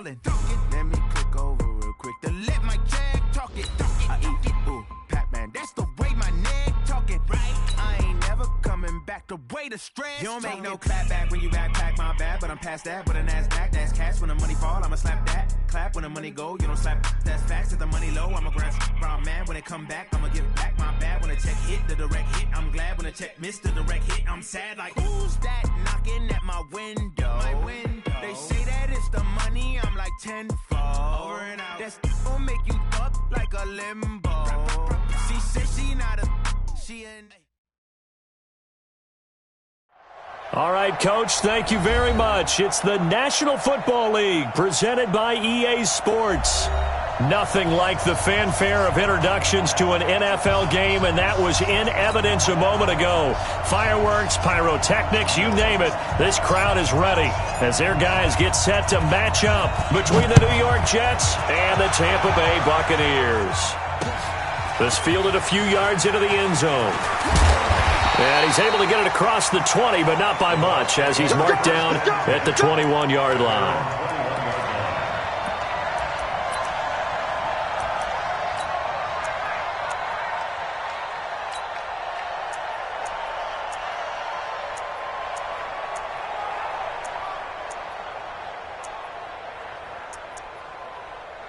ballin'. Let me click over real quick to let my jag talk it. I eat, ooh, Pac-Man, that's the way my neck talking. Right, I ain't never coming back the way the stress. You don't make no clap back when you backpack, my bad, but I'm past that. But a NASDAQ, that's cash. When the money fall, I'ma slap that. Clap when the money go, you don't slap. That's facts. If the money low, I'ma grab brown man. When it come back, I'ma give back my bad. When the check hit, the direct hit. I'm glad when the check missed the direct hit. I'm sad like, who's that knocking at my window? They say that it's the money, I'm like tenfold. Over and out. That's gon' make you up like a limbo. She said she not a, she ain't. All right, Coach, thank you very much. It's the National Football League presented by EA Sports. Nothing like the fanfare of introductions to an NFL game, and that was in evidence a moment ago. Fireworks, pyrotechnics, you name it. This crowd is ready as their guys get set to match up between the New York Jets and the Tampa Bay Buccaneers. This fielded a few yards into the end zone. And he's able to get it across the 20, but not by much, as he's marked down at the 21-yard line.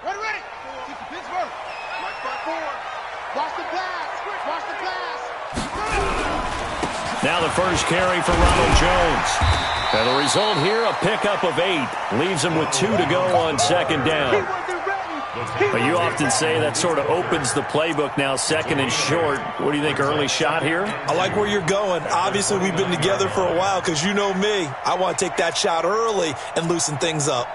Ready. Pittsburgh. Right front forward. Watch the pass. Watch the pass. Now the first carry for Ronald Jones. And the result here, a pickup of 8. Leaves him with 2 to go on second down. But you often say that sort of opens the playbook now, second and short. What do you think, early shot here? I like where you're going. Obviously, we've been together for a while because you know me. I want to take that shot early and loosen things up.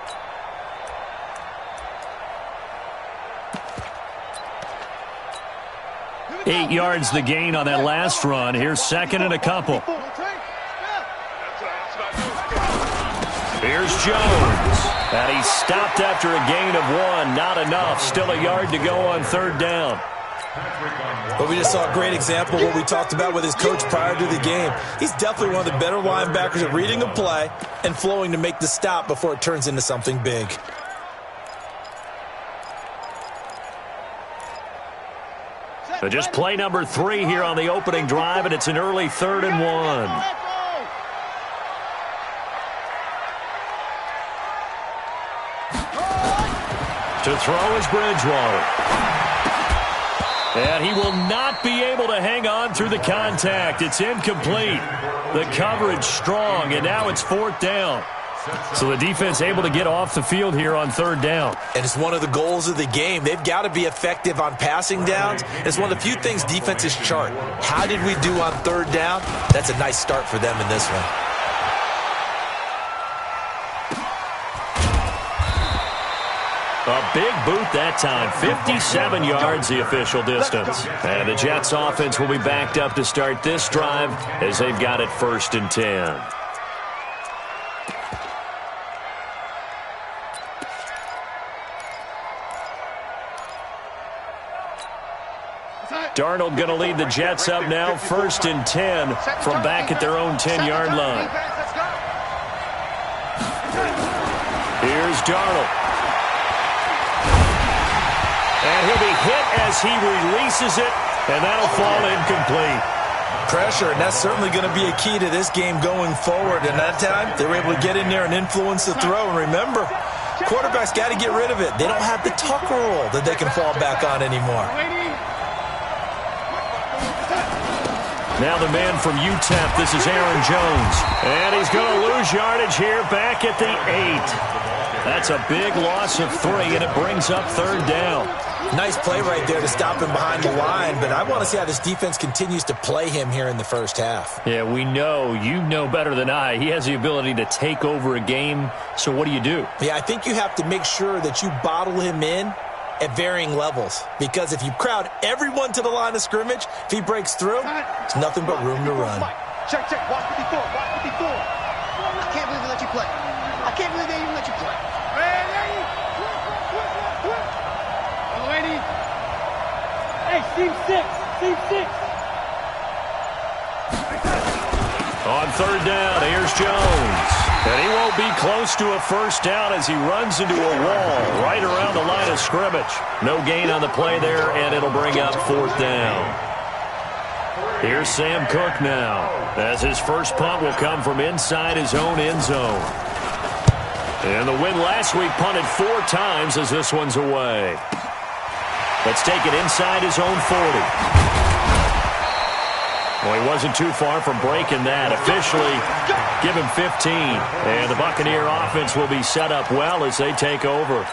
Eight yards the gain on that last run. Here's second and a couple. Here's Jones. And he stopped after a gain of 1. Not enough. Still a yard to go on third down. But we just saw a great example of what we talked about with his coach prior to the game. He's definitely one of the better linebackers at reading a play and flowing to make the stop before it turns into something big. So just play number 3 here on the opening drive, and it's an early 3rd and 1. To throw is Bridgewater. And he will not be able to hang on through the contact. It's incomplete. The coverage strong, and now it's 4th down. So the defense able to get off the field here on 3rd down. And it's one of the goals of the game. They've got to be effective on passing downs. It's one of the few things defenses chart. How did we do on 3rd down? That's a nice start for them in this one. A big boot that time. 57 yards the official distance. And the Jets offense will be backed up to start this drive as they've got it 1st and 10. Darnold going to lead the Jets up now, 1st and 10 from back at their own 10-yard line. Here's Darnold. And he'll be hit as he releases it, and that'll fall incomplete. Pressure, and that's certainly going to be a key to this game going forward. And that time, they were able to get in there and influence the throw. And remember, quarterbacks got to get rid of it. They don't have the Tucker rule that they can fall back on anymore. Now the man from UTEP, this is Aaron Jones. And he's going to lose yardage here back at the 8. That's a big loss of 3, and it brings up 3rd down. Nice play right there to stop him behind the line, but I want to see how this defense continues to play him here in the first half. Yeah, we know. You know better than I. He has the ability to take over a game, so what do you do? Yeah, I think you have to make sure that you bottle him in at varying levels, because if you crowd everyone to the line of scrimmage, if he breaks through, it's nothing but room to run. Check. Watch 54. I can't believe they let you play. I can't believe they even let you play. Ready? Hey, team 6. On 3rd down, here's Jones. And And he won't be close to a first down as he runs into a wall right around the line of scrimmage. No gain on the play there, and it'll bring up fourth down. Here's Sam Cook now, as his first punt will come from inside his own end zone. And the win last week punted 4 times as this one's away. Let's take it inside his own 40. Well, he wasn't too far from breaking that. Officially, give him 15. And the Buccaneer offense will be set up well as they take over.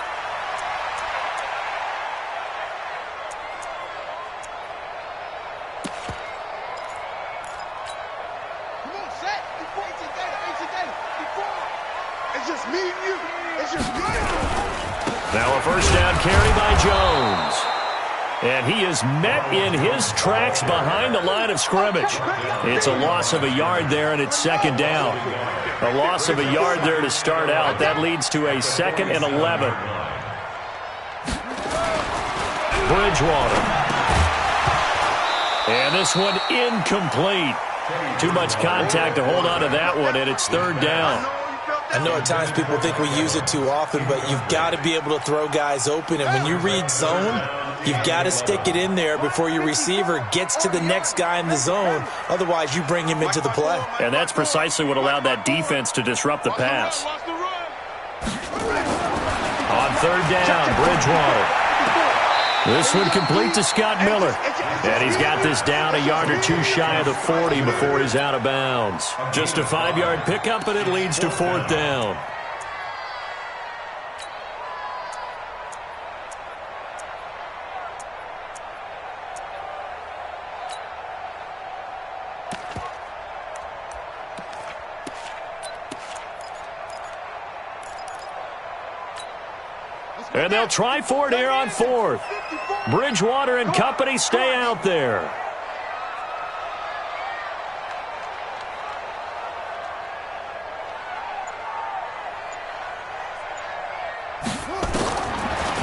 Now a first down carry by Jones. And he is met in his tracks behind the line of scrimmage. It's a loss of a yard there, and it's second down. A loss of a yard there to start out. That leads to a 2nd and 11. Bridgewater. And this one incomplete. Too much contact to hold on to that one, and it's third down. I know at times people think we use it too often, but you've got to be able to throw guys open. And when you read zone, you've got to stick it in there before your receiver gets to the next guy in the zone. Otherwise, you bring him into the play. And that's precisely what allowed that defense to disrupt the pass. On third down, Bridgewater. This one complete to Scott Miller. And he's got this down a yard or two shy of the 40 before he's out of bounds. Just a 5-yard pickup, and it leads to fourth down. And they'll try for it here on fourth. Bridgewater and company stay out there.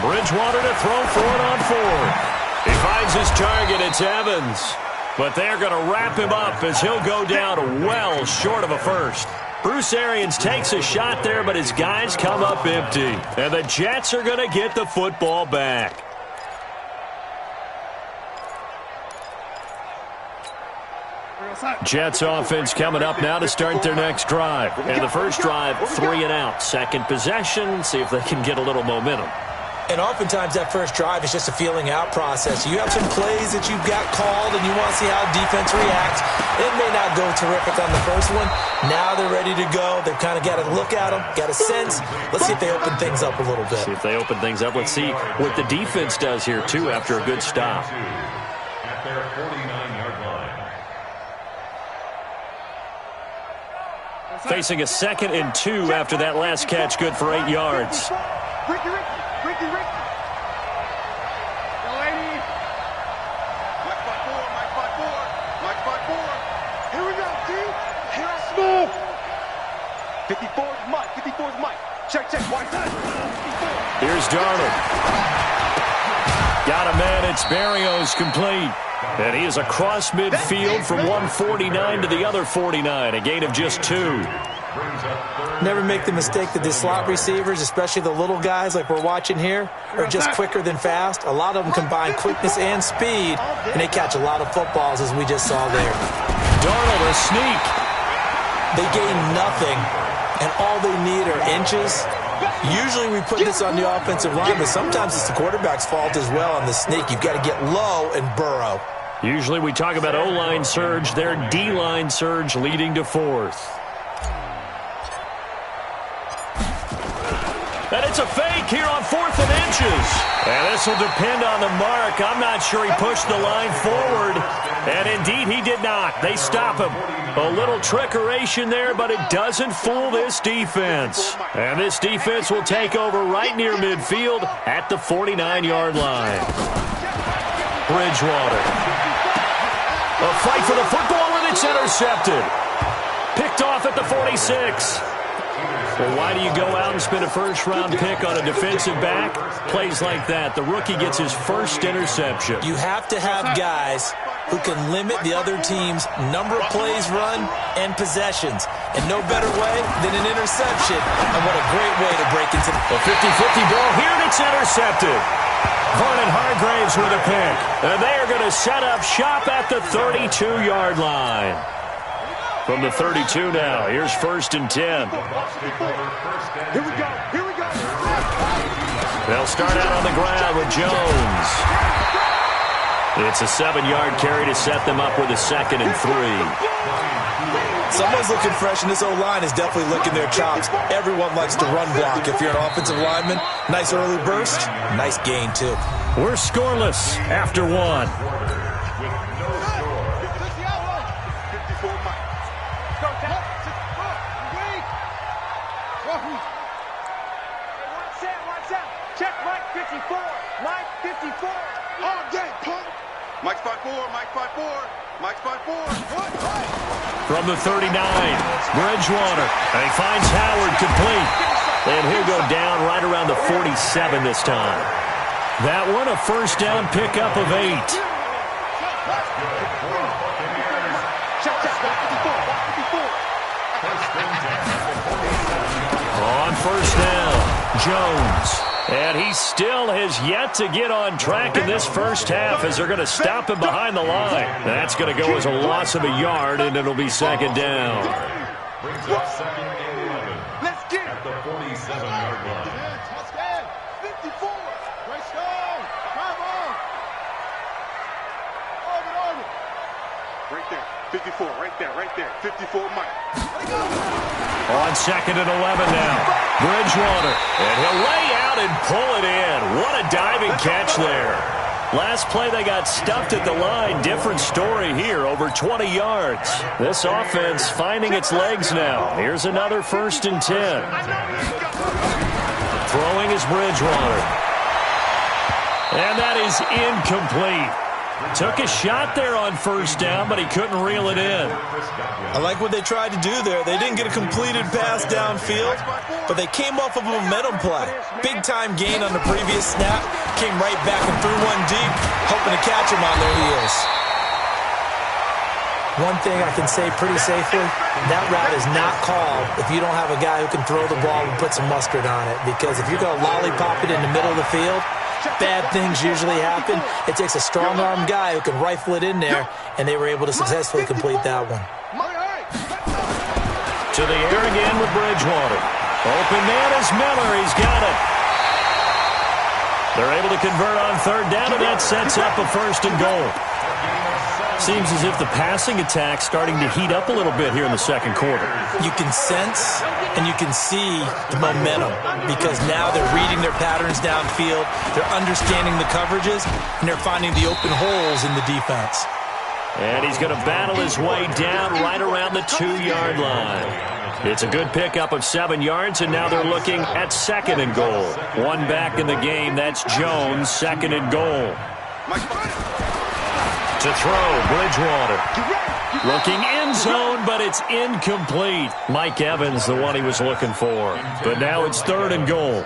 Bridgewater to throw for it on fourth. He finds his target. It's Evans. But they're going to wrap him up as he'll go down well short of a first. Bruce Arians takes a shot there, but his guys come up empty. And the Jets are going to get the football back. Jets offense coming up now to start their next drive. And the first drive, 3 and out. Second possession, see if they can get a little momentum. And oftentimes that first drive is just a feeling out process. You have some plays that you've got called and you want to see how defense reacts. It may not go terrific on the first one. Now they're ready to go. They've kind of got to look at them, got a sense. Let's see if they open things up a little bit. See if they open things up. Let's see what the defense does here, too, after a good stop. At their 49-yard line. Facing a 2nd and 2 after that last catch, good for 8 yards. Ricky. Yo, lady. Mike 5-4. Here we go, team. Here I smooth. 54's Mike. Check. White side. Here's Darnold. Got a man. It's Berrios complete. And he is across midfield from 149 to the other 49. A gain of just 2. Never make the mistake that the slot receivers, especially the little guys like we're watching here, are just quicker than fast. A lot of them combine quickness and speed, and they catch a lot of footballs, as we just saw there. Darnold, a sneak. They gain nothing, and all they need are inches. Usually we put this on the offensive line, but sometimes it's the quarterback's fault as well on the sneak. You've got to get low and burrow. Usually we talk about O-line surge, their D-line surge leading to fourth. And it's a fake here on 4th and inches. And this will depend on the mark. I'm not sure he pushed the line forward. And indeed, he did not. They stop him. A little trickeration there, but it doesn't fool this defense. And this defense will take over right near midfield at the 49-yard line. Bridgewater. A fight for the football, and it's intercepted. Picked off at the 46. Well, why do you go out and spend a first-round pick on a defensive back? Plays like that. The rookie gets his first interception. You have to have guys who can limit the other team's number of plays run and possessions. And no better way than an interception. And what a great way to break into the 50-50 ball here, and it's intercepted. Vernon Hargraves with a pick. And they are going to set up shop at the 32-yard line. From the 32 now, here's 1st and 10. Here we go. Here we go. They'll start out on the ground with Jones. It's a 7-yard carry to set them up with a 2nd and 3. Someone's looking fresh, and this O-line is definitely licking their chops. Everyone likes to run block. If you're an offensive lineman, nice early burst, nice gain, too. We're scoreless after 1. Check Mike 54. Mike 54. All day, punk. Mike's 5'4. Mike 5'4. Mike's 5'4. From the 39, Bridgewater. And he finds Howard complete. And he'll go down right around the 47 this time. That one a first down pickup of 8. On first down, Jones. And he still has yet to get on track in this first half as they're going to stop him behind the line. That's going to go as a loss of a yard, and it'll be 2nd down. Brings up 2nd and 11. Let's get at the 47-yard line. 54. Great stone. Come on. Orbit. Right there. 54. Right there. 54 Mike. On 2nd and 11 now. Bridgewater. And he'll lay out and pull it in. What a diving catch there. Last play they got stuffed at the line. Different story here. Over 20 yards. This offense finding its legs now. Here's another 1st and 10. Throwing is Bridgewater. And that is incomplete. Took a shot there on first down, but he couldn't reel it in. I like what they tried to do there. They didn't get a completed pass downfield, but they came off of a momentum play. Big-time gain on the previous snap. Came right back and threw one deep, hoping to catch him on their heels. One thing I can say pretty safely, that route is not called if you don't have a guy who can throw the ball and put some mustard on it. Because if you're going to lollipop it in the middle of the field, bad things usually happen. It takes a strong-arm guy who can rifle it in there, and they were able to successfully complete that one. To the air again with Bridgewater. Open man is Miller. He's got it. They're able to convert on 3rd down, and that sets up a 1st and goal. Seems as if the passing attack's starting to heat up a little bit here in the 2nd quarter. You can sense and you can see the momentum because now they're reading their patterns downfield, they're understanding the coverages, and they're finding the open holes in the defense. And he's going to battle his way down right around the 2-yard line. It's a good pickup of 7 yards, and now they're looking at 2nd and goal. One back in the game, that's Jones, 2nd and goal. To throw, Bridgewater. Looking end zone, but it's incomplete. Mike Evans, the one he was looking for. But now it's 3rd and goal.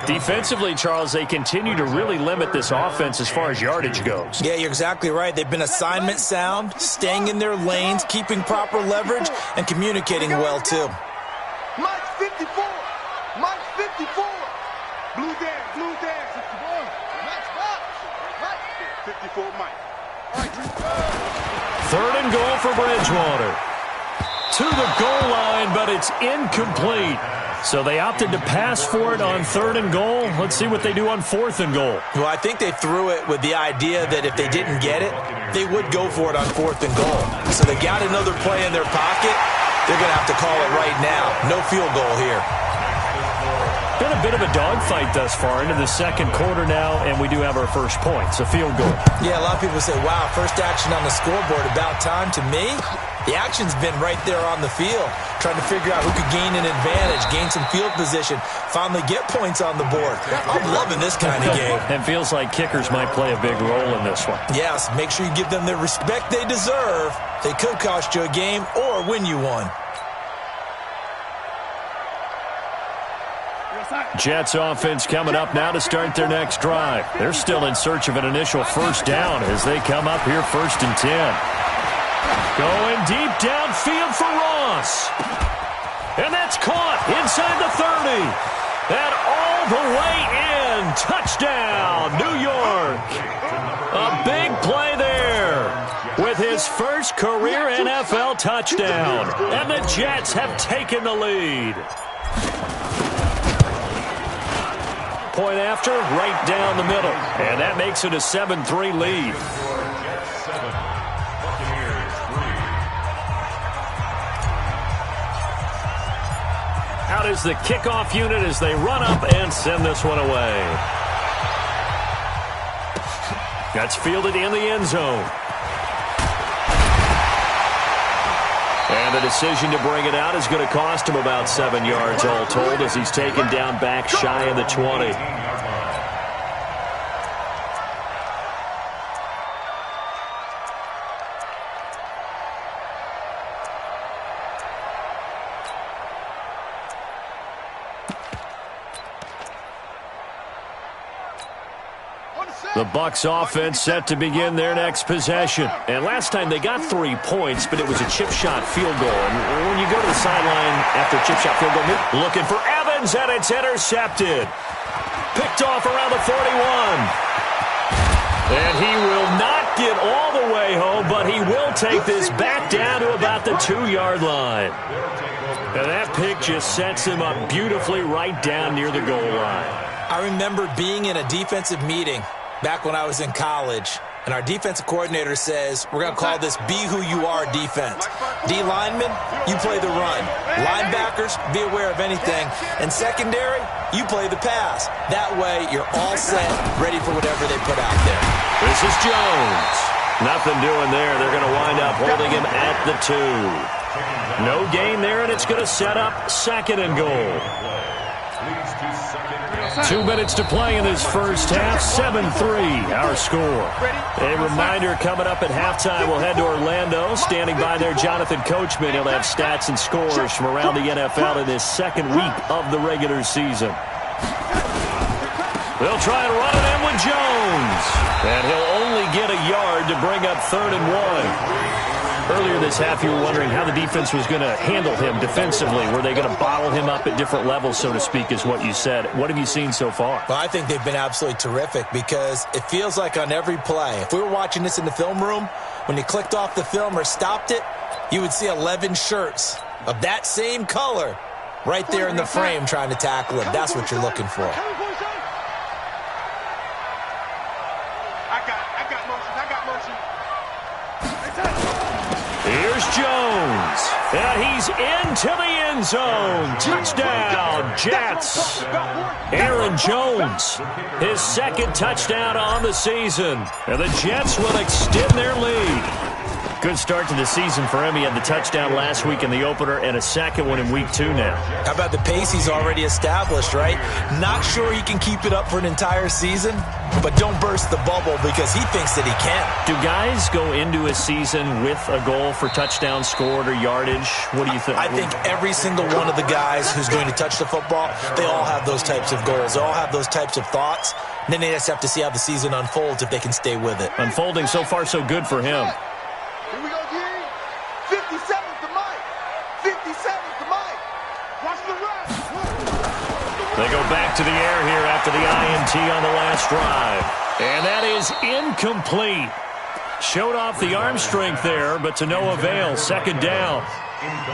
Defensively, Charles, they continue to really limit this offense as far as yardage goes. Yeah, you're exactly right. They've been assignment sound, staying in their lanes, keeping proper leverage, and communicating well, too. Mike 54. Mike 54. Blue dance, 54. Next box. 54 Mike. 3rd and goal for Bridgewater. To the goal line, but it's incomplete. So they opted to pass for it on 3rd and goal. Let's see what they do on 4th and goal. Well, I think they threw it with the idea that if they didn't get it, they would go for it on 4th and goal. So they got another play in their pocket. They're going to have to call it right now. No field goal here. Been a bit of a dogfight thus far into the 2nd quarter now, and we do have our first points, a field goal. Yeah, a lot of people say, wow, first action on the scoreboard, about time. To me, the action's been right there on the field, trying to figure out who could gain an advantage, gain some field position, finally get points on the board. I'm loving this kind of game. It feels like kickers might play a big role in this one. Yes, make sure you give them the respect they deserve. They could cost you a game or win you one. Jets offense coming up now to start their next drive. They're still in search of an initial first down as they come up here 1st and 10. Going deep downfield for Ross. And that's caught inside the 30. And all the way in. Touchdown, New York. A big play there with his first career NFL touchdown. And the Jets have taken the lead. Point after, right down the middle. And that makes it a 7-3 lead. Out is the kickoff unit as they run up and send this one away. That's fielded in the end zone. And the decision to bring it out is going to cost him about 7 yards all told as he's taken down back shy of the 20. The Bucs offense set to begin their next possession. And last time they got 3 points, but it was a chip shot field goal. And when you go to the sideline after a chip shot field goal, looking for Evans, and it's intercepted. Picked off around the 41. And he will not get all the way home, but he will take this back down to about the 2-yard line. And that pick just sets him up beautifully right down near the goal line. I remember being in a defensive meeting back when I was in college, and our defensive coordinator says, we're going to call this Be Who You Are defense. D linemen, you play the run. Linebackers, be aware of anything. And secondary, you play the pass. That way, you're all set, ready for whatever they put out there. This is Jones. Nothing doing there. They're going to wind up holding him at the 2. No gain there, and it's going to set up 2nd and goal. 2 minutes to play in this first half. 7-3, our score. A reminder coming up at halftime, we'll head to Orlando. Standing by there, Jonathan Coachman. He'll have stats and scores from around the NFL in this 2nd week of the regular season. They'll try and run it in with Jones. And he'll only get a yard to bring up 3rd and 1. Earlier this half, you were wondering how the defense was going to handle him defensively. Were they going to bottle him up at different levels, so to speak, is what you said. What have you seen so far? Well, I think they've been absolutely terrific because it feels like on every play, if we were watching this in the film room, when you clicked off the film or stopped it, you would see 11 shirts of that same color right there in the frame trying to tackle him. That's what you're looking for. Here's Jones. And he's into the end zone. Touchdown, Jets. Aaron Jones, his 2nd touchdown on the season. And the Jets will extend their lead. Good start to the season for him. He had the touchdown last week in the opener and a 2nd one in week 2 now. How about the pace he's already established, right? Not sure he can keep it up for an entire season, but don't burst the bubble because he thinks that he can. Do guys go into a season with a goal for touchdown scored or yardage? What do you think? I think every single one of the guys who's going to touch the football, they all have those types of goals. They all have those types of thoughts. And then they just have to see how the season unfolds if they can stay with it. Unfolding so far so good for him. Here we go, G. 57th to Mike. 57th to Mike. Watch the run. They go back to the air here after the INT on the last drive. And that is incomplete. Showed off the arm strength there, but to no avail. 2nd down.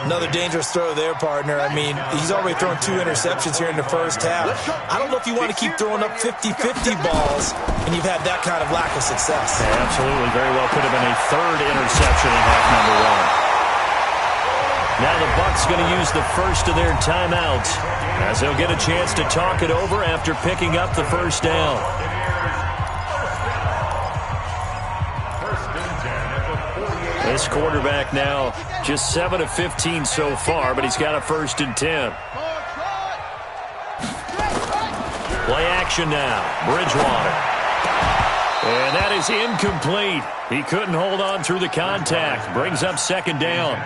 Another dangerous throw there, partner. I mean, he's already thrown 2 interceptions here in the first half. I don't know if you want to keep throwing up 50-50 balls, and you've had that kind of lack of success. Yeah, absolutely. Very well could have been a 3rd interception in half number 1. Now the Bucs going to use the first of their timeouts as they'll get a chance to talk it over after picking up the first down. This quarterback now just 7 of 15 so far, but he's got a 1st and 10. Play action now. Bridgewater. And that is incomplete. He couldn't hold on through the contact. Brings up 2nd down.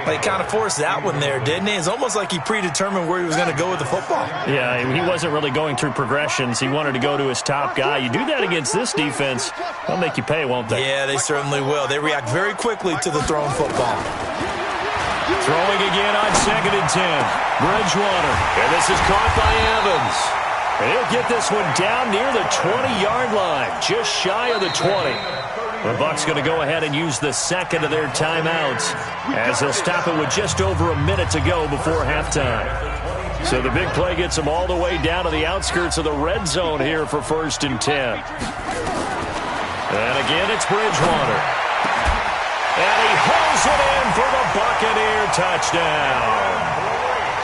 He kind of forced that one there, didn't he? It's almost like he predetermined where he was going to go with the football. Yeah, he wasn't really going through progressions. He wanted to go to his top guy. You do that against this defense, they'll make you pay, won't they? Yeah, they certainly will. They react very quickly to the thrown football. Throwing again on 2nd and 10. Bridgewater. And this is caught by Evans. And he'll get this one down near the 20-yard line, just shy of the 20. The Bucs going to go ahead and use the second of their timeouts as they'll stop it with just over a minute to go before halftime. So the big play gets them all the way down to the outskirts of the red zone here for 1st and 10. And again, it's Bridgewater. And he holds it in for the Buccaneer touchdown.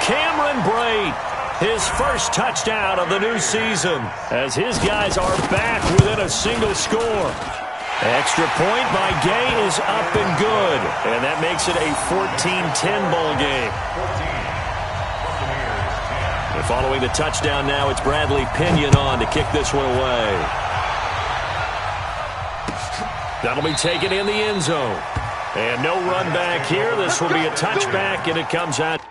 Cameron Brate, his first touchdown of the new season, as his guys are back within a single score. Extra point by Gay is up and good, and that makes it a 14-10 ball game. And following the touchdown now, it's Bradley Pinion on to kick this one away. That'll be taken in the end zone. And no run back here. This will be a touchback, and it comes out.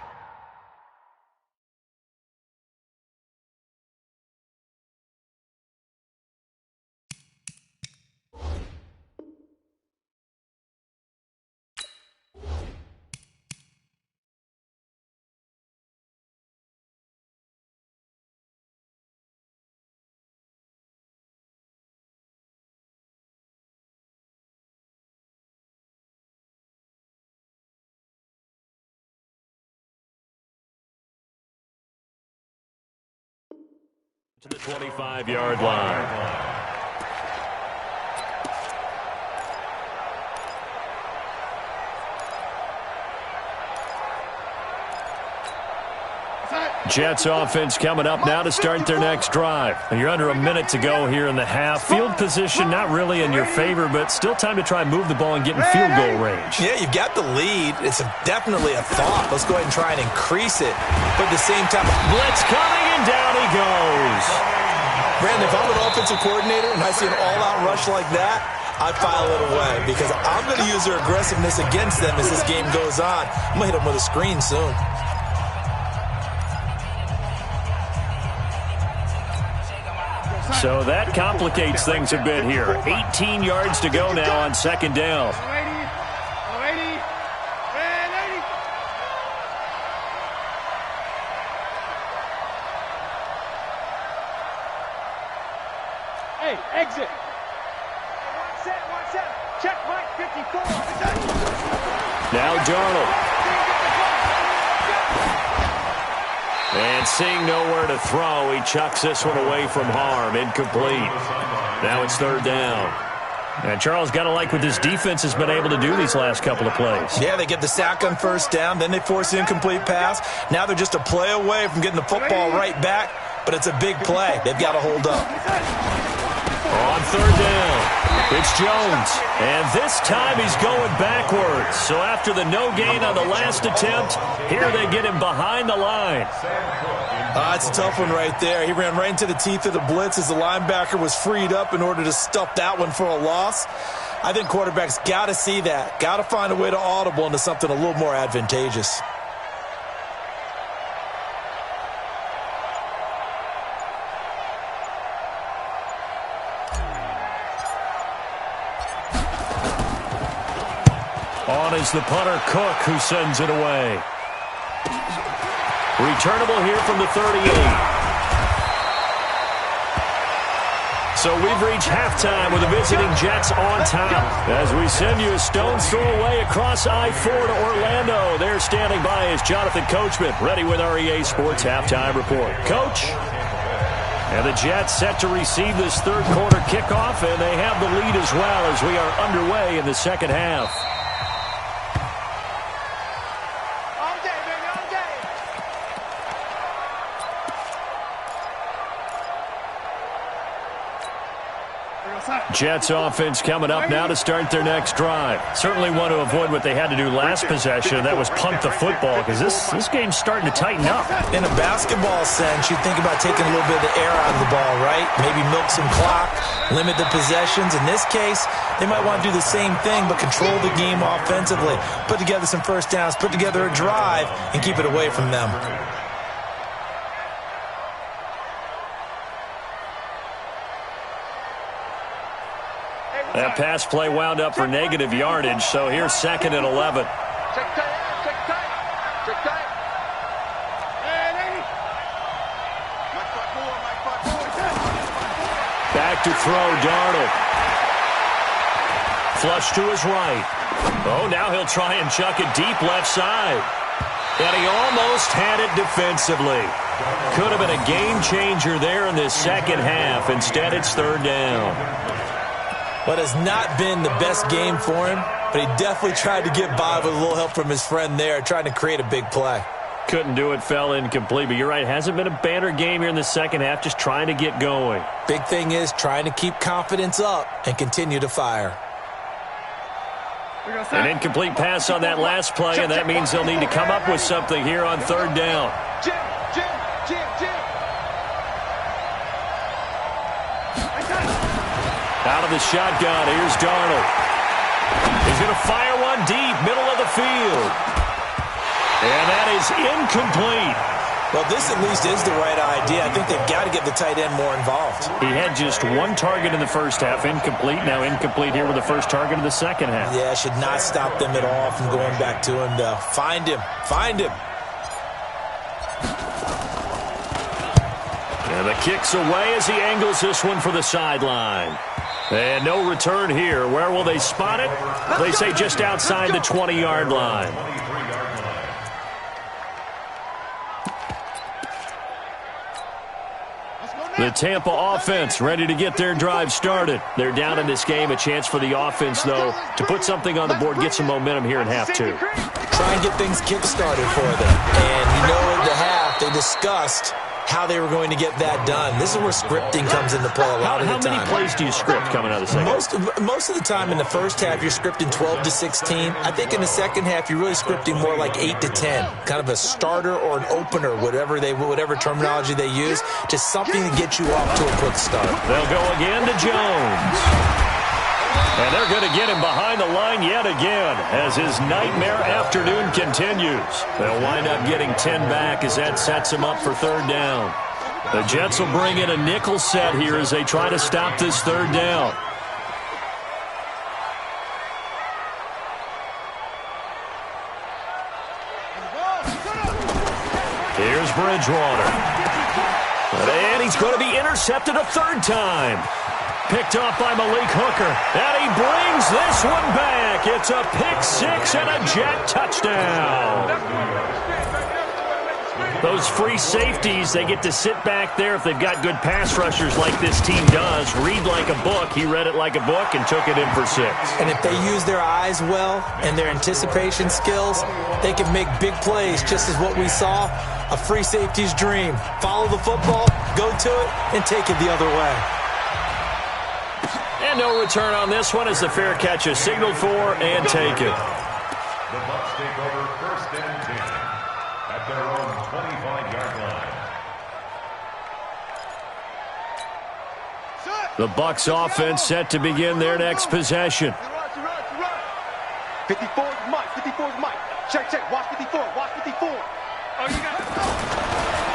To the 25-yard line. Jets offense coming up now to start their next drive. You're under a minute to go here in the half. Field position not really in your favor, but still time to try and move the ball and get in field goal range. Yeah, you've got the lead. It's definitely a thought. Let's go ahead and try and increase it. But at the same time, blitz coming, and down he goes. Brandon, if I'm an offensive coordinator and I see an all-out rush like that, I'd file it away because I'm going to use their aggressiveness against them as this game goes on. I'm going to hit them with a screen soon. So that complicates things a bit here. 18 yards to go now on 2nd down. Hey, exit. One set. Check Mike 54. Now Darnold. And seeing nowhere to throw, he chucks this one away from harm. Incomplete. Now it's 3rd down. And Charles, got to like what this defense has been able to do these last couple of plays. Yeah, they get the sack on 1st down, then they force the incomplete pass. Now they're just a play away from getting the football right back, but it's a big play. They've got to hold up. On 3rd down, it's Jones. And this time he's going backwards. So after the no gain on the last attempt, here they get him behind the line. It's a tough one right there. He ran right into the teeth of the blitz as the linebacker was freed up in order to stuff that one for a loss. I think quarterbacks got to see that. Got to find a way to audible into something a little more advantageous. On is the punter, Cook, who sends it away. Returnable here from the 38. So we've reached halftime with the visiting Jets on top. As we send you a stone's throw away across I-4 to Orlando. There standing by is Jonathan Coachman, ready with our EA Sports Halftime Report. Coach? And the Jets set to receive this 3rd quarter kickoff, and they have the lead as well as we are underway in the 2nd half. Jets offense coming up now to start their next drive. Certainly want to avoid what they had to do last possession, and that was punt the football, because this game's starting to tighten up. In a basketball sense, you think about taking a little bit of the air out of the ball, right? Maybe milk some clock, limit the possessions. In this case, they might want to do the same thing, but control the game offensively. Put together some first downs, put together a drive, and keep it away from them. That pass play wound up for negative yardage, so here's 2nd and 11. Check tight. Back to throw, Darnold. Flush to his right. Oh, now he'll try and chuck it deep left side. And he almost had it defensively. Could have been a game changer there in this second half. Instead, it's 3rd down. What has not been the best game for him, but he definitely tried to get by with a little help from his friend there, trying to create a big play. Couldn't do it, fell incomplete. But you're right, hasn't been a banner game here in the second half, just trying to get going. Big thing is trying to keep confidence up and continue to fire. An incomplete pass on that last play, and that means they'll need to come up with something here on 3rd down. Jim. Out of the shotgun, here's Darnold. He's going to fire one deep, middle of the field. And that is incomplete. Well, this at least is the right idea. I think they've got to get the tight end more involved. He had just one target in the first half, incomplete. Now incomplete here with the first target of the second half. Yeah, should not stop them at all from going back to him, though. Find him. And the kick's away as he angles this one for the sideline. And no return here. Where will they spot it? They say just outside the 20-yard line. The Tampa offense ready to get their drive started. They're down in this game. A chance for the offense, though, to put something on the board, get some momentum here in half 2. Try and get things kick-started for them. And you know, at the half, they discussed how they were going to get that done. This is where scripting comes into play a lot of the time. How many plays do you script coming out of the second half? Most of the time in the first half, you're scripting 12 to 16. I think in the second half, you're really scripting more like 8 to 10. Kind of a starter or an opener, whatever terminology they use. Just something to get you off to a quick start. They'll go again to Jones. And they're going to get him behind the line yet again as his nightmare afternoon continues. They'll wind up getting 10 back as that sets him up for 3rd down. The Jets will bring in a nickel set here as they try to stop this 3rd down. Here's Bridgewater. And he's going to be intercepted a 3rd time. Picked off by Malik Hooker. And he brings this one back. It's a pick 6 and a Jet touchdown. Those free safeties, they get to sit back there if they've got good pass rushers like this team does. Read like a book. He read it like a book and took it in for 6. And if they use their eyes well and their anticipation skills, they can make big plays, just as what we saw. A free safety's dream. Follow the football, go to it, and take it the other way. And no return on this one as the fair catch is signaled for and taken. The Bucs take over 1st and 10 at their own 25-yard line. The Bucs offense set to begin their next possession. 54 is Mike. 54 is Mike. Check. Watch 54. Watch 54. Oh, you got it.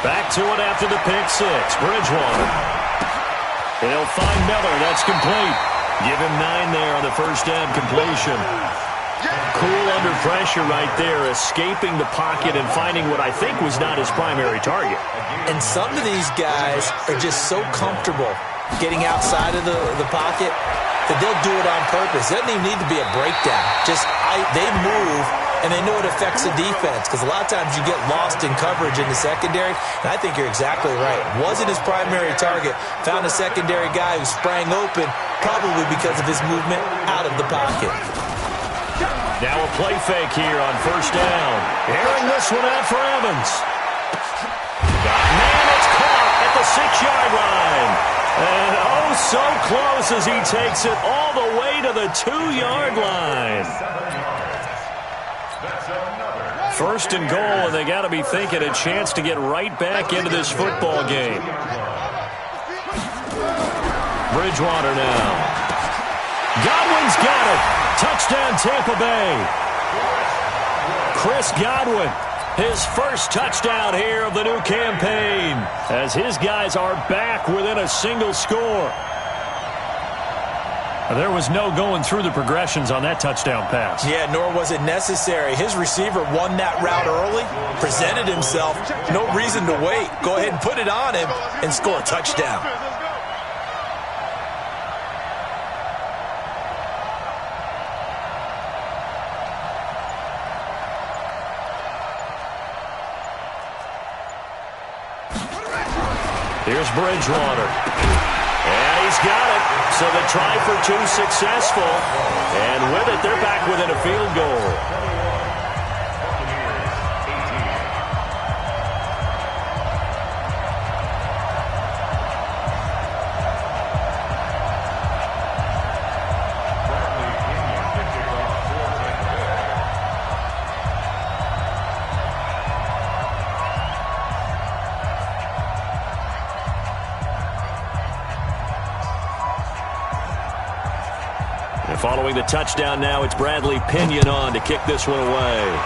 Back to it after the pick 6. Bridgewater. They'll find Miller. That's complete. Give him 9 there on the first down completion. Cool under pressure right there, escaping the pocket and finding what I think was not his primary target. And some of these guys are just so comfortable getting outside of the pocket that they'll do it on purpose. It doesn't even need to be a breakdown. They move, and they know it affects the defense, because a lot of times you get lost in coverage in the secondary, and I think you're exactly right. Wasn't his primary target. Found a secondary guy who sprang open, probably because of his movement out of the pocket. Now a play fake here on first down. Airing this one out for Evans. Man, it's caught at the 6-yard line. And oh, so close as he takes it all the way to the 2-yard line. First and goal, and they got to be thinking a chance to get right back into this football game. Bridgewater now. Godwin's got it. Touchdown, Tampa Bay. Chris Godwin, his first touchdown here of the new campaign, as his guys are back within a single score. There was no going through the progressions on that touchdown pass. Yeah, nor was it necessary. His receiver won that route early, presented himself, no reason to wait. Go ahead and put it on him and score a touchdown. Here's Bridgewater. And he's got it. So the try for 2 successful. And with it, they're back within a field goal. Following the touchdown now, it's Bradley Pinion on to kick this one away.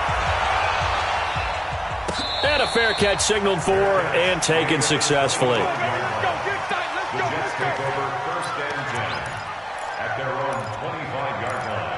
And a fair catch signaled for and taken successfully. Let's take over 1st and 10 at their own 25-yard line.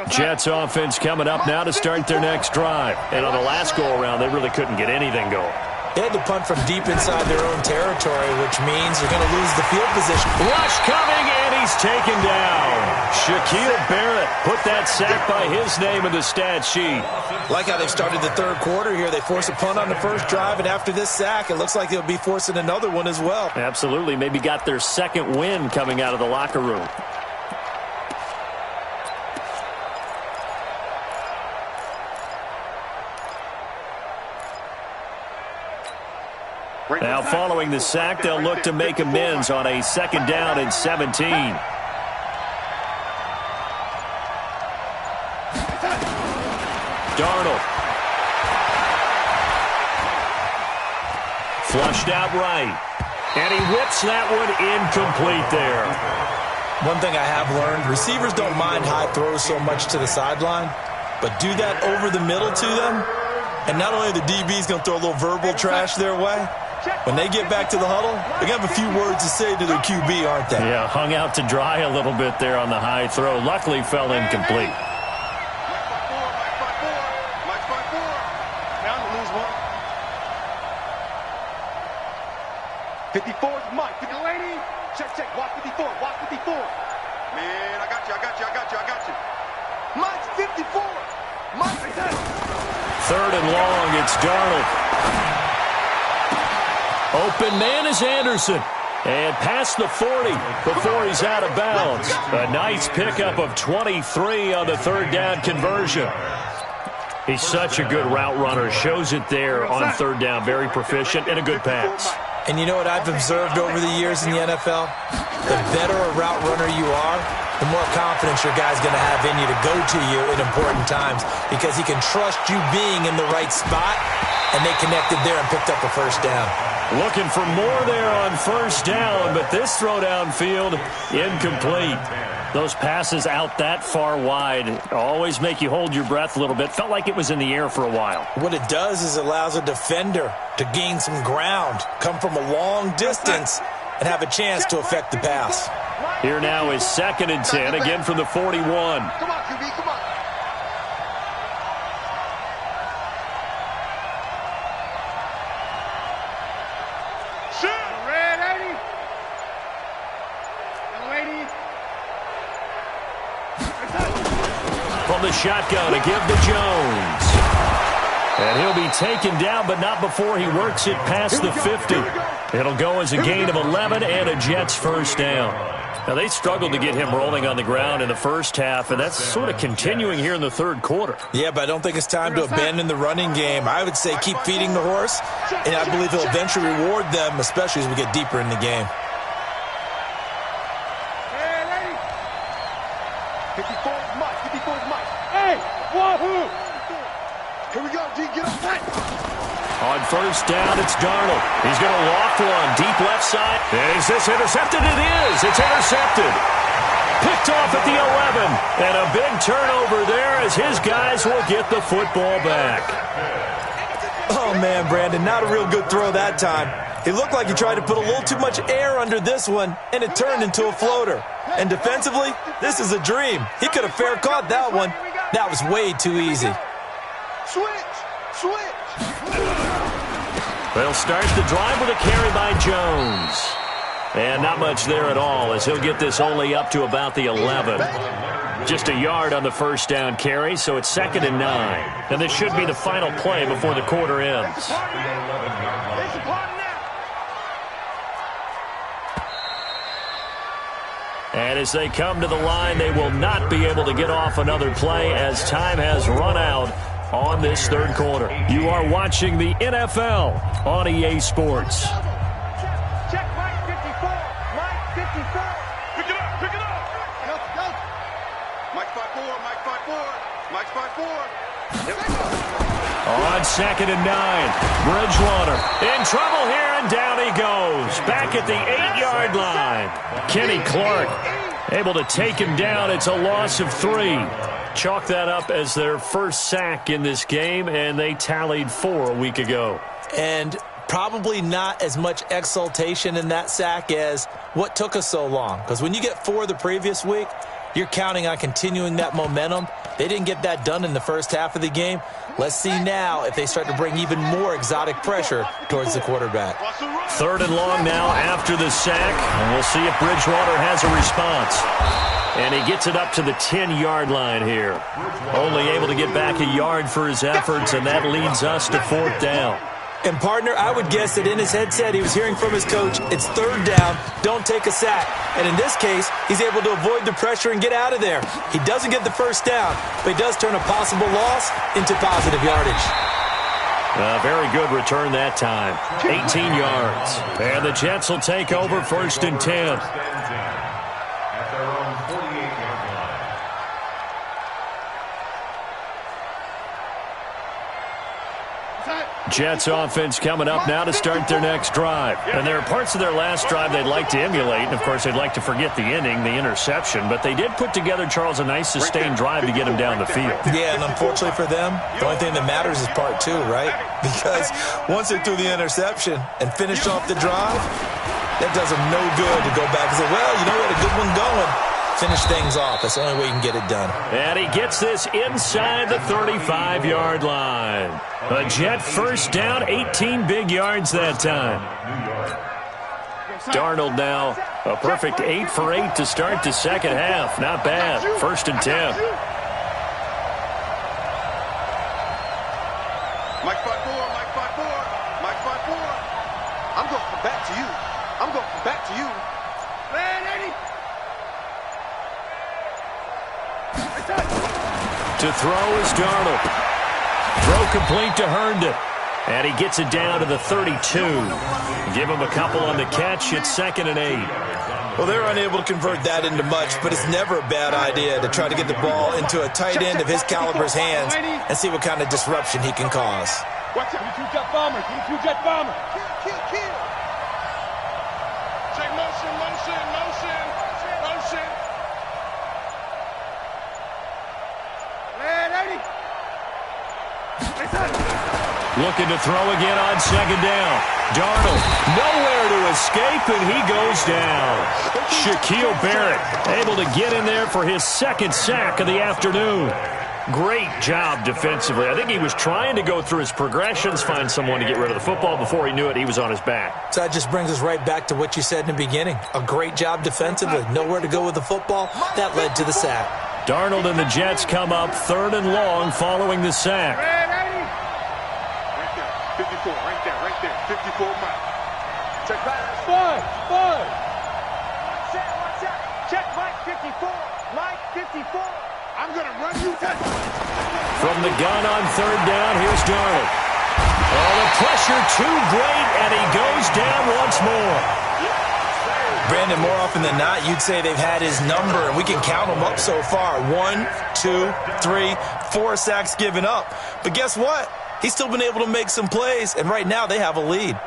Jets offense coming up now to start their next drive. And on the last go-around, they really couldn't get anything going. They had to punt from deep inside their own territory, which means you're going to lose the field position. Rush coming, and he's taken down. Shaquille Barrett put that sack by his name in the stat sheet. Like how they've started the third quarter here. They force a punt on the first drive, and after this sack, it looks like they'll be forcing another one as well. Absolutely. Maybe got their second win coming out of the locker room. Now, following the sack, they'll look to make amends on a 2nd down and 17. Darnold. Flushed out right. And he whips that one incomplete there. One thing I have learned, receivers don't mind high throws so much to the sideline, but do that over the middle to them, and not only are the DBs going to throw a little verbal trash their way, when they get back to the huddle, they're going to have a few words to say to their QB, aren't they? Yeah, hung out to dry a little bit there on the high throw. Luckily, fell incomplete. Mike's 5-4. Now to lose one. 54 is Mike. Lady. Check. Watch 54. Watch 54. Man, I got you. Mike's 54. Mike's 3rd and long, it's Darnold. Open man is Anderson. And past the 40 before he's out of bounds. A nice pickup of 23 on the 3rd down conversion. He's such a good route runner. Shows it there on 3rd down. Very proficient and a good pass. And you know what I've observed over the years in the NFL? The better a route runner you are, the more confidence your guy's going to have in you to go to you in important times, because he can trust you being in the right spot, and they connected there and picked up a 1st down. Looking for more there on 1st down, but this throw downfield, incomplete. Those passes out that far wide always make you hold your breath a little bit. Felt like it was in the air for a while. What it does is it allows a defender to gain some ground, come from a long distance, and have a chance to affect the pass. Here now is 2nd and 10, again from the 41. Come on, QB, come on. From the shotgun to give to Jones. And he'll be taken down, but not before he works it past the 50. It'll go as a gain of 11 and a Jets first down. Now, they struggled to get him rolling on the ground in the first half, and that's sort of continuing here in the third quarter. Yeah, but I don't think it's time to abandon the running game. I would say keep feeding the horse, and I believe he'll eventually reward them, especially as we get deeper in the game. 54 is Mike. 54 is Mike. Hey, wahoo! Here we go, G. Get up. On first down, it's Darnold. He's going to loft one deep left side. Is this intercepted? It is. It's intercepted. Picked off at the 11. And a big turnover there as his guys will get the football back. Oh, man, Brandon, not a real good throw that time. It looked like he tried to put a little too much air under this one, and it turned into a floater. And defensively, this is a dream. He could have fair caught that one. That was way too easy. Switch. They'll start the drive with a carry by Jones. And not much there at all as he'll get this only up to about the 11. Just a yard on the first down carry, so it's 2nd and 9. And this should be the final play before the quarter ends. And as they come to the line, they will not be able to get off another play as time has run out on this third quarter. You are watching the NFL on EA Sports. Check Mike 54. Mike 54. Pick it up. Go. Mike 54. Mike 54. On 2nd and 9, Bridgewater in trouble here, and down he goes. Back at the 8-yard line. Kenny Clark able to take him down. It's a loss of 3. Chalk that up as their first sack in this game, and they tallied 4 a week ago. And probably not as much exultation in that sack as what took us so long. Because when you get 4 the previous week, you're counting on continuing that momentum. They didn't get that done in the first half of the game. Let's see now if they start to bring even more exotic pressure towards the quarterback. 3rd and long now after the sack, and we'll see if Bridgewater has a response. And he gets it up to the 10-yard line here. Only able to get back a yard for his efforts, and that leads us to 4th down. And, partner, I would guess that in his headset he was hearing from his coach, it's 3rd down, don't take a sack. And in this case, he's able to avoid the pressure and get out of there. He doesn't get the first down, but he does turn a possible loss into positive yardage. Very good return that time. 18 yards. And the Jets will take over 1st and 10. Jets offense coming up now to start their next drive. And there are parts of their last drive they'd like to emulate. And, of course, they'd like to forget the inning, the interception. But they did put together, Charles, a nice sustained drive to get him down the field. Yeah, and unfortunately for them, the only thing that matters is part 2, right? Because once they threw the interception and finished off the drive, that does them no good to go back and say, well, you know what, a good one going. Finish things off. That's the only way you can get it done. And he gets this inside the 35-yard line. A Jet first down, 18 big yards that time. Darnold now, a perfect 8 for 8 to start the second half. Not bad. 1st and 10. Mike 54. Mike 54. Mike 54. I'm going to come back to you. I'm going to come back to you. Man, Eddie. To throw is Darnold. Throw complete to Herndon. And he gets it down to the 32. Give him a couple on the catch. It's 2nd and 8. Well, they're unable to convert that into much, but it's never a bad idea to try to get the ball into a tight end of his caliber's hands and see what kind of disruption he can cause. Watch out. 22 jet bomber. 22 jet bomber. Kill. Check motion. Looking to throw again on 2nd down. Darnold nowhere to escape, and he goes down. Shaquille Barrett able to get in there for his 2nd sack of the afternoon. Great job defensively. I think he was trying to go through his progressions, find someone to get rid of the football. Before he knew it, he was on his back. So that just brings us right back to what you said in the beginning. A great job defensively. Nowhere to go with the football. That led to the sack. Darnold and the Jets come up 3rd and long following the sack. 54 Mike. Check back. Fine. Watch out. Check Mike 54. Mike 54. I'm going to run you down. From the gun on third down, here's Darnold. Oh, the pressure too great, and he goes down once more. Brandon, more often than not, you'd say they've had his number, and we can count them up so far. 1, 2, 3, 4 sacks given up. But guess what? He's still been able to make some plays, and right now they have a lead.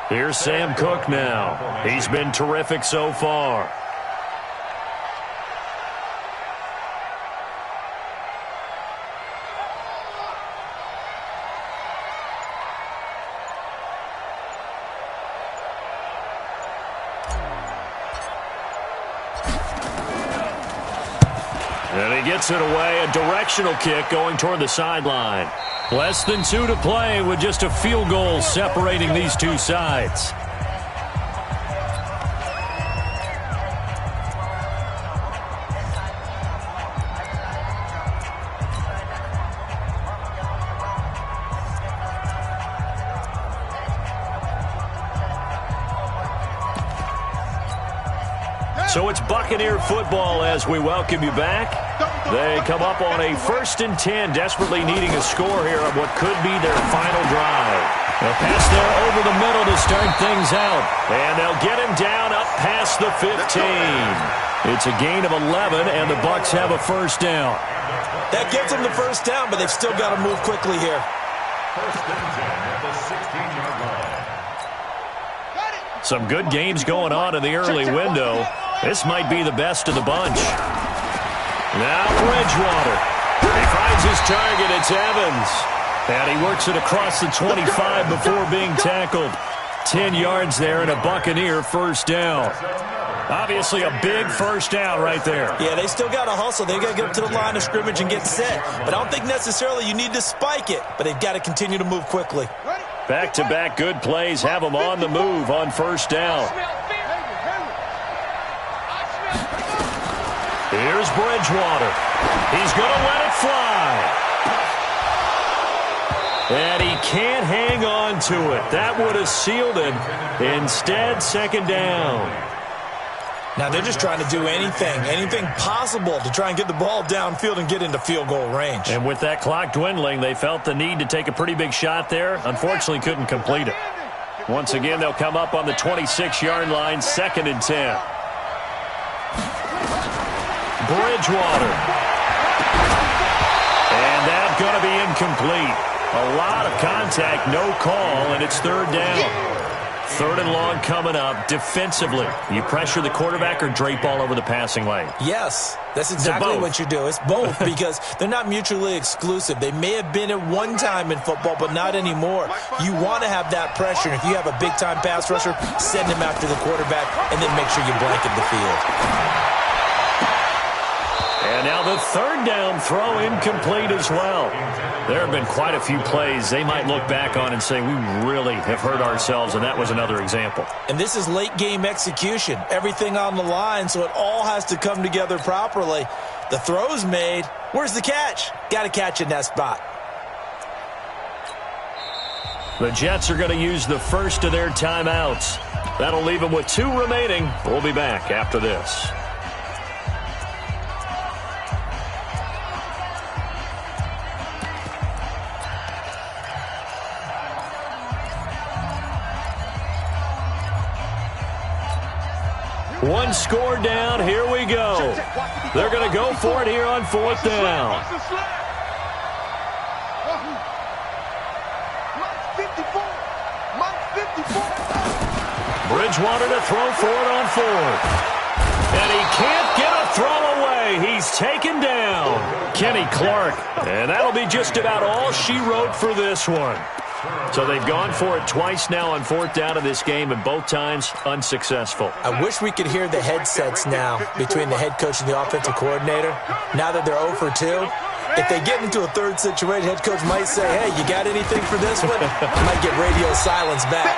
Here's Sam Cook now. He's been terrific so far. And he gets it away, a directional kick going toward the sideline. Less than 2 to play with just a field goal separating these two sides. So it's Buccaneer football as we welcome you back. They come up on a 1st and 10, desperately needing a score here on what could be their final drive. A pass there over the middle to start things out. And they'll get him down up past the 15. It's a gain of 11, and the Bucs have a first down. That gets them the first down, but they've still got to move quickly here. 1st and 10 at the 16-yard line. Some good games going on in the early window. This might be the best of the bunch. Now Bridgewater. He finds his target. It's Evans. And he works it across the 25 before being tackled. 10 yards there and a Buccaneer first down. Obviously a big first down right there. Yeah, they still got to hustle. They've got to get up to the line of scrimmage and get set. But I don't think necessarily you need to spike it. But they've got to continue to move quickly. Back-to-back good plays have them on the move on first down. Here's Bridgewater. He's going to let it fly. And he can't hang on to it. That would have sealed it. Instead, second down. Now they're just trying to do anything possible to try and get the ball downfield and get into field goal range. And with that clock dwindling, they felt the need to take a pretty big shot there. Unfortunately, couldn't complete it. Once again, they'll come up on the 26-yard line, 2nd and 10. Bridgewater. And that's going to be incomplete. A lot of contact, no call, and it's 3rd down. 3rd and long coming up. Defensively, you pressure the quarterback or drape all over the passing lane? Yes, that's exactly what you do. It's both because they're not mutually exclusive. They may have been at one time in football, but not anymore. You want to have that pressure. And if you have a big-time pass rusher, send him after the quarterback and then make sure you blanket the field. And now the 3rd down throw incomplete as well. There have been quite a few plays they might look back on and say, we really have hurt ourselves, and that was another example. And this is late-game execution. Everything on the line, so it all has to come together properly. The throw's made. Where's the catch? Got to catch in that spot. The Jets are going to use the first of their timeouts. That'll leave them with 2 remaining. We'll be back after this. One score down. Here we go. They're going to go for it here on 4th down. Bridgewater to throw for it on 4th. And he can't get a throw away. He's taken down. Kenny Clark. And that'll be just about all she wrote for this one. So they've gone for it twice now on 4th down in this game, and both times unsuccessful. I wish we could hear the headsets now between the head coach and the offensive coordinator. Now that they're 0 for 2, if they get into a 3rd situation, head coach might say, hey, you got anything for this one? Might get radio silence back.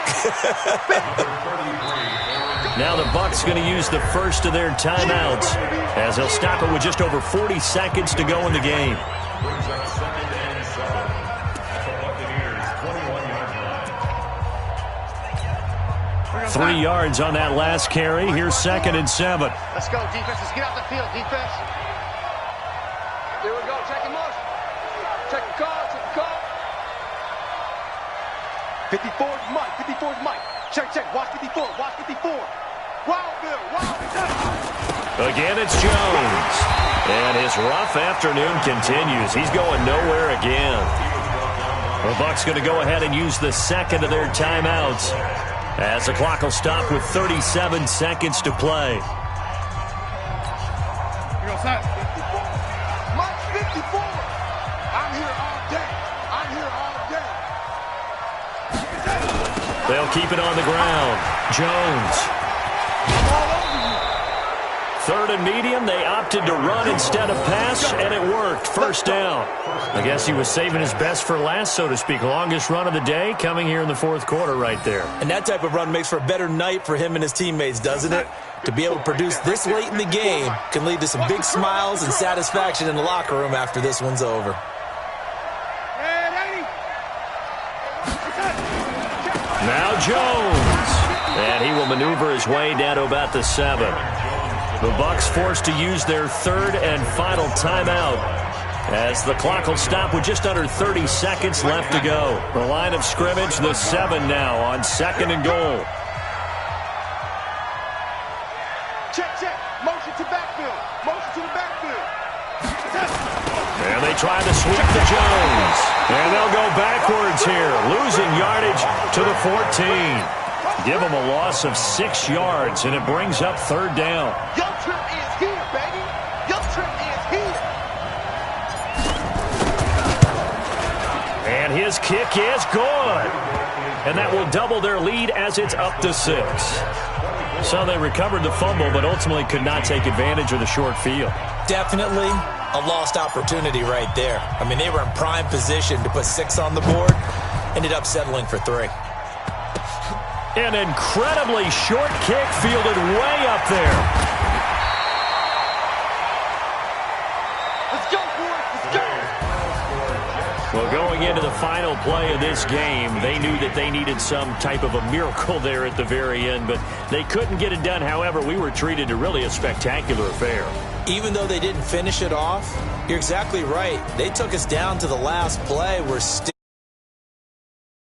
Now the Bucs going to use the first of their timeouts as they'll stop it with just over 40 seconds to go in the game. 3 yards on that last carry. Here's 2nd and 7. Let's go, defense. Let's get out the field, defense. Here we go. Check him motion. Check the call. Check the call. 54 is Mike. 54 is Mike. Check. Watch 54. Watch 54. Wild Bill. Again, it's Jones. And his rough afternoon continues. He's going nowhere again. The Bucs going to go ahead and use the second of their timeouts as the clock will stop with 37 seconds to play. Mike 54. I'm here all day. They'll keep it on the ground. Jones. Third and medium, they opted to run instead of pass, and it worked. First down. I guess he was saving his best for last, so to speak. Longest run of the day coming here in the fourth quarter right there. And that type of run makes for a better night for him and his teammates, doesn't it? To be able to produce this late in the game can lead to some big smiles and satisfaction in the locker room after this one's over. Now Jones. And he will maneuver his way down to about the 7. The Bucs forced to use their third and final timeout as the clock will stop with just under 30 seconds left to go. The line of scrimmage, the 7 now on 2nd and goal. Check. Motion to backfield. Motion to the backfield. And they try to sweep to Jones. And they'll go backwards here, losing yardage to the 14. Give them a loss of 6 yards, and it brings up 3rd down. Your trip is here, baby. Your trip is here. And his kick is good. And that will double their lead as it's up to 6. So they recovered the fumble, but ultimately could not take advantage of the short field. Definitely a lost opportunity right there. I mean, they were in prime position to put 6 on the board. Ended up settling for 3. An incredibly short kick fielded way up there. Let's go, boys. Let's go. Well, going into the final play of this game, they knew that they needed some type of a miracle there at the very end, but they couldn't get it done. However, we were treated to really a spectacular affair. Even though they didn't finish it off, you're exactly right. They took us down to the last play. We're still